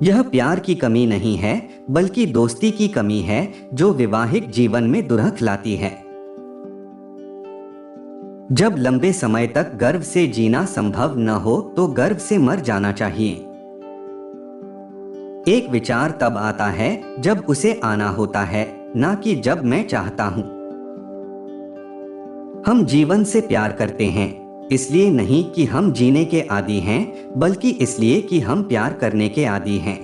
यह प्यार की कमी नहीं है, बल्कि दोस्ती की कमी है जो वैवाहिक जीवन में दुरख लाती है। जब लंबे समय तक गर्व से जीना संभव न हो तो गर्व से मर जाना चाहिए। एक विचार तब आता है जब उसे आना होता है, ना कि जब मैं चाहता हूं। हम जीवन से प्यार करते हैं, इसलिए नहीं कि हम जीने के आदी हैं, बल्कि इसलिए कि हम प्यार करने के आदी हैं।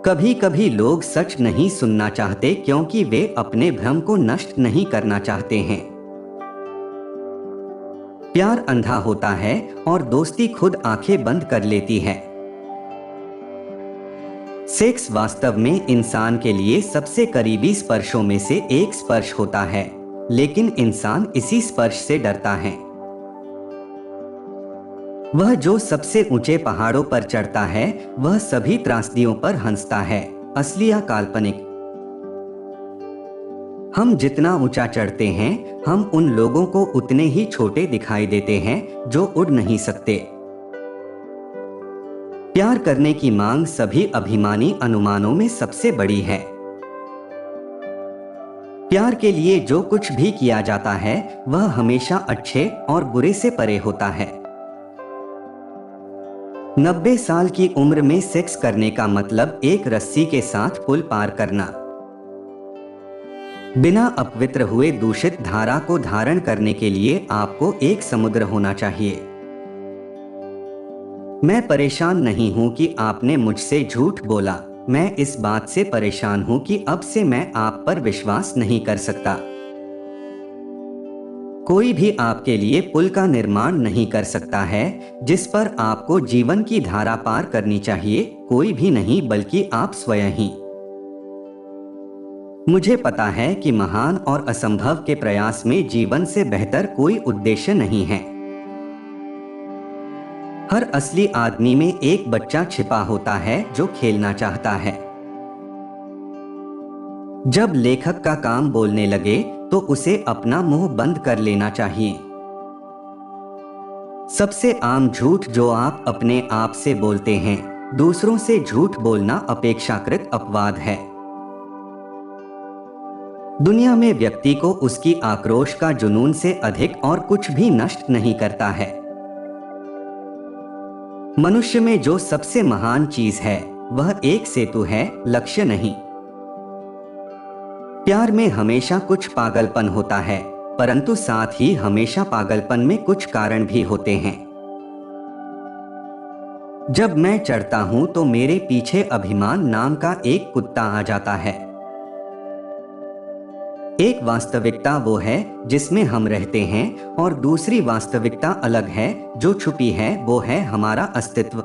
कभी कभी लोग सच नहीं सुनना चाहते क्योंकि वे अपने भ्रम को नष्ट नहीं करना चाहते हैं। प्यार अंधा होता है और दोस्ती खुद आंखें बंद कर लेती है। सेक्स वास्तव में इंसान के लिए सबसे करीबी स्पर्शों में से एक स्पर्श होता है, लेकिन इंसान इसी स्पर्श से डरता है। वह जो सबसे ऊंचे पहाड़ों पर चढ़ता है, वह सभी त्रासदियों पर हंसता है, असली या काल्पनिक। हम जितना ऊंचा चढ़ते हैं, हम उन लोगों को उतने ही छोटे दिखाई देते हैं जो उड़ नहीं सकते। प्यार करने की मांग सभी अभिमानी अनुमानों में सबसे बड़ी है। प्यार के लिए जो कुछ भी किया जाता है वह हमेशा अच्छे और बुरे से परे होता है। 90 साल की उम्र में सेक्स करने का मतलब एक रस्सी के साथ पुल पार करना। बिना अपवित्र हुए दूषित धारा को धारण करने के लिए आपको एक समुद्र होना चाहिए। मैं परेशान नहीं हूं कि आपने मुझसे झूठ बोला, मैं इस बात से परेशान हूं कि अब से मैं आप पर विश्वास नहीं कर सकता। कोई भी आपके लिए पुल का निर्माण नहीं कर सकता है जिस पर आपको जीवन की धारा पार करनी चाहिए, कोई भी नहीं बल्कि आप स्वयं ही। मुझे पता है कि महान और असंभव के प्रयास में जीवन से बेहतर कोई उद्देश्य नहीं है। हर असली आदमी में एक बच्चा छिपा होता है जो खेलना चाहता है। जब लेखक का काम बोलने लगे तो उसे अपना मुंह बंद कर लेना चाहिए। सबसे आम झूठ जो आप अपने आप से बोलते हैं, दूसरों से झूठ बोलना अपेक्षाकृत अपवाद है। दुनिया में व्यक्ति को उसकी आक्रोश का जुनून से अधिक और कुछ भी नष्ट नहीं करता है। मनुष्य में जो सबसे महान चीज है वह एक सेतु है, लक्ष्य नहीं। प्यार में हमेशा कुछ पागलपन होता है, परंतु साथ ही हमेशा पागलपन में कुछ कारण भी होते हैं। जब मैं चढ़ता हूं तो मेरे पीछे अभिमान नाम का एक कुत्ता आ जाता है। एक वास्तविकता वो है जिसमें हम रहते हैं और दूसरी वास्तविकता अलग है जो छुपी है, वो है हमारा अस्तित्व।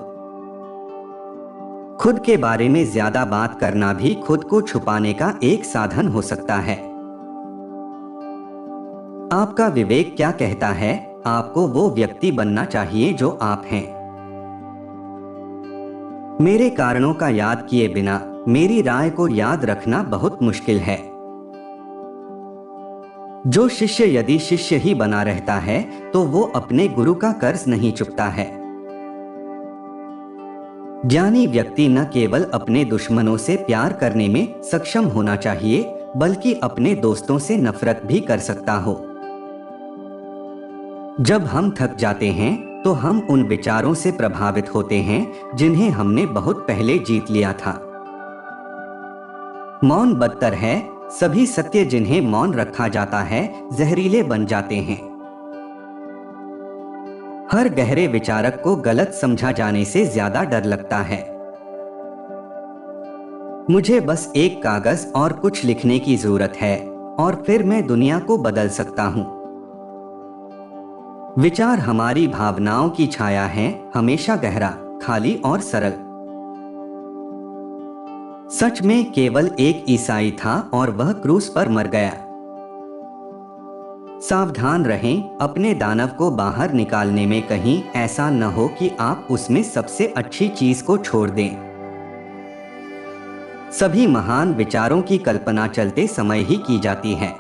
खुद के बारे में ज्यादा बात करना भी खुद को छुपाने का एक साधन हो सकता है। आपका विवेक क्या कहता है? आपको वो व्यक्ति बनना चाहिए जो आप हैं। मेरे कारणों का याद किए बिना मेरी राय को याद रखना बहुत मुश्किल है। जो शिष्य यदि शिष्य ही बना रहता है तो वो अपने गुरु का कर्ज नहीं चुकता है। ज्ञानी व्यक्ति न केवल अपने दुश्मनों से प्यार करने में सक्षम होना चाहिए, बल्कि अपने दोस्तों से नफरत भी कर सकता हो। जब हम थक जाते हैं तो हम उन विचारों से प्रभावित होते हैं जिन्हें हमने बहुत पहले जीत लिया था। मौन बदतर है। सभी सत्य जिन्हें मौन रखा जाता है जहरीले बन जाते हैं। हर गहरे विचारक को गलत समझा जाने से ज्यादा डर लगता है। मुझे बस एक कागज और कुछ लिखने की जरूरत है और फिर मैं दुनिया को बदल सकता हूं। विचार हमारी भावनाओं की छाया है, हमेशा गहरा, खाली और सरल। सच में केवल एक ईसाई था और वह क्रूस पर मर गया। सावधान रहें, अपने दानव को बाहर निकालने में कहीं ऐसा न हो कि आप उसमें सबसे अच्छी चीज को छोड़ दें। सभी महान विचारों की कल्पना चलते समय ही की जाती है।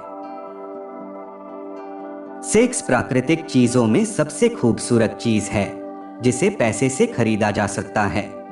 सेक्स प्राकृतिक चीजों में सबसे खूबसूरत चीज है। जिसे पैसे से खरीदा जा सकता है।